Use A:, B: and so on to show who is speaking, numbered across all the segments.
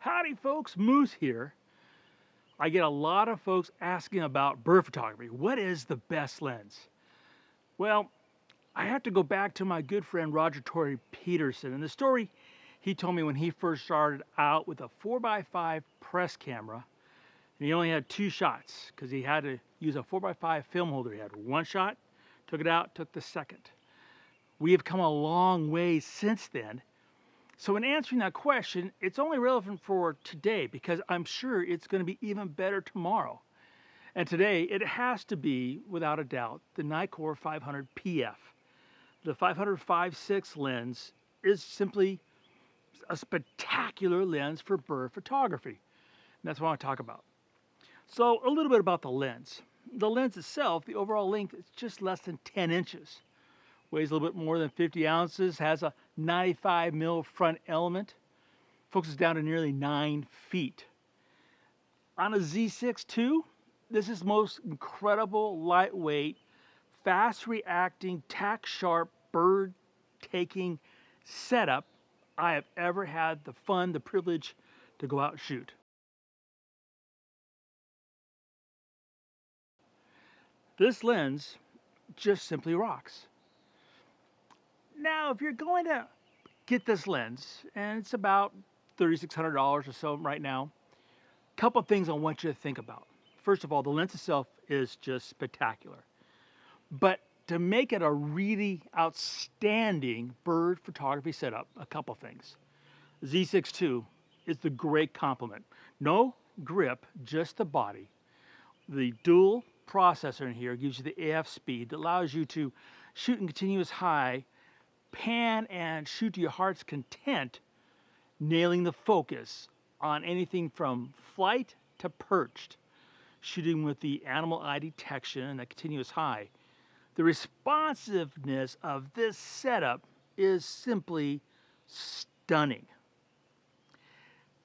A: Howdy folks, Moose here. I get a lot of folks asking about bird photography. What is the best lens? Well, I have to go back to my good friend Roger Torrey Peterson and the story he told me when he first started out with a 4x5 press camera. And he only had two shots because he had to use a 4x5 film holder. He had one shot, took it out, took the second. We have come a long way since then. So in answering that question, it's only relevant for today because I'm sure it's going to be even better tomorrow. And today it has to be, without a doubt, the Nikkor 500 PF. The 500 5.6 lens is simply a spectacular lens for bird photography. And that's what I want to talk about. So a little bit about the lens. The lens itself, the overall length is just less than 10 inches. Weighs a little bit more than 50 ounces, has a 95 mil front element, focuses down to nearly 9 feet. On a Z6 II, this is the most incredible, lightweight, fast reacting, tack sharp, bird taking setup I have ever had the fun, the privilege to go out and shoot. This lens just simply rocks. Now, if you're going to get this lens, and it's about $3,600 or so right now, a couple of things I want you to think about. First of all, the lens itself is just spectacular. But to make it a really outstanding bird photography setup, a couple things. Z6 II is the great complement. No grip, just the body. The dual processor in here gives you the AF speed that allows you to shoot in continuous high, pan and shoot to your heart's content, nailing the focus on anything from flight to perched, shooting with the animal eye detection and the continuous high. The responsiveness of this setup is simply stunning.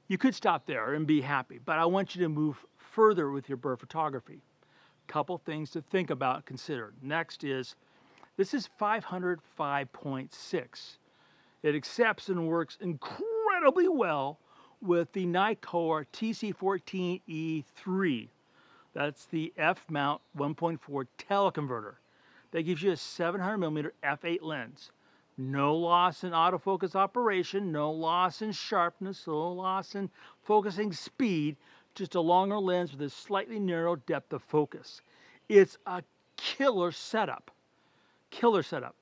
A: You could stop there and be happy, but I want you to move further with your bird photography. Couple things to think about and consider. Next is, this is 500 5.6. It accepts and works incredibly well with the Nikkor TC14E3. That's the F-mount 1.4 teleconverter. That gives you a 700mm f8 lens. No loss in autofocus operation, no loss in sharpness, no loss in focusing speed, just a longer lens with a slightly narrow depth of focus. It's a killer setup. Killer setup.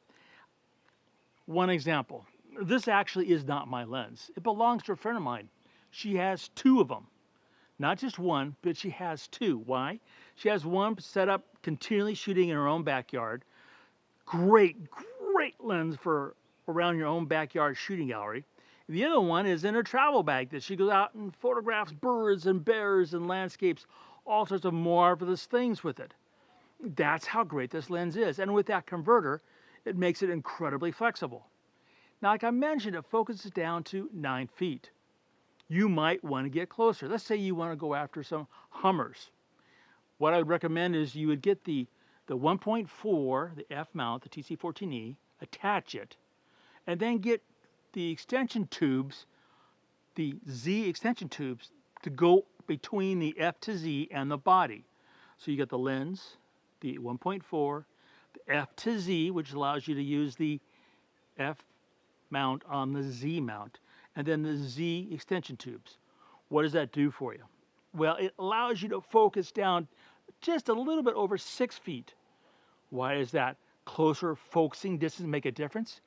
A: One example. This actually is not my lens. It belongs to a friend of mine. She has two of them. Not just one, but she has two. Why? She has one set up continually shooting in her own backyard. Great lens for around your own backyard shooting gallery. And the other one is in her travel bag that she goes out and photographs birds and bears and landscapes, all sorts of marvelous things with it. That's how great this lens is. And with that converter, it makes it incredibly flexible. Now, like I mentioned, it focuses down to 9 feet. You might want to get closer. Let's say you want to go after some hummers. What I would recommend is you would get the 1.4, the F mount, the TC14E, attach it, and then get the extension tubes, the Z extension tubes, to go between the F to Z and the body. So you get the lens, the 1.4, the F to Z, which allows you to use the F mount on the Z mount, and then the Z extension tubes. What does that do for you? Well, it allows you to focus down just a little bit over 6 feet. Why is that? Closer focusing distance make a difference?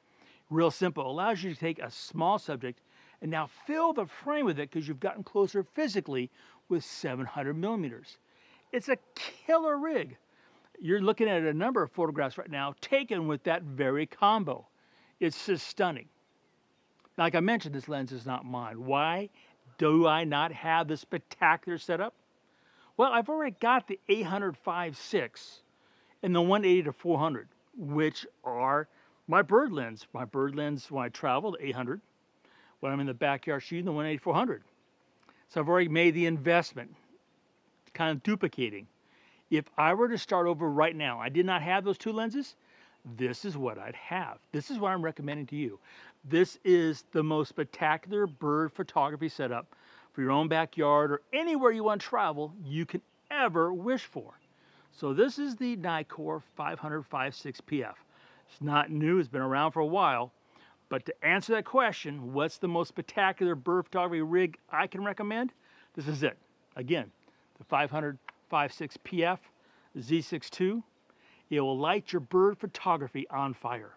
A: Real simple. It allows you to take a small subject and now fill the frame with it because you've gotten closer physically with 700 millimeters. It's a killer rig. You're looking at a number of photographs right now taken with that very combo. It's just stunning. Like I mentioned, this lens is not mine. Why do I not have this spectacular setup? Well, I've already got the 800 5.6 and the 180 to 400, which are my bird lens. My bird lens when I travel, the 800. When I'm in the backyard shooting, the 180 400. So I've already made the investment, kind of duplicating. If I were to start over right now, I did not have those two lenses, this is what I'd have. This is what I'm recommending to you. This is the most spectacular bird photography setup for your own backyard or anywhere you want to travel you can ever wish for. So this is the Nikkor 500-56 PF. It's not new, it's been around for a while. But to answer that question, what's the most spectacular bird photography rig I can recommend? This is it. Again, the 500-56 PF Z6 II. It will light your bird photography on fire.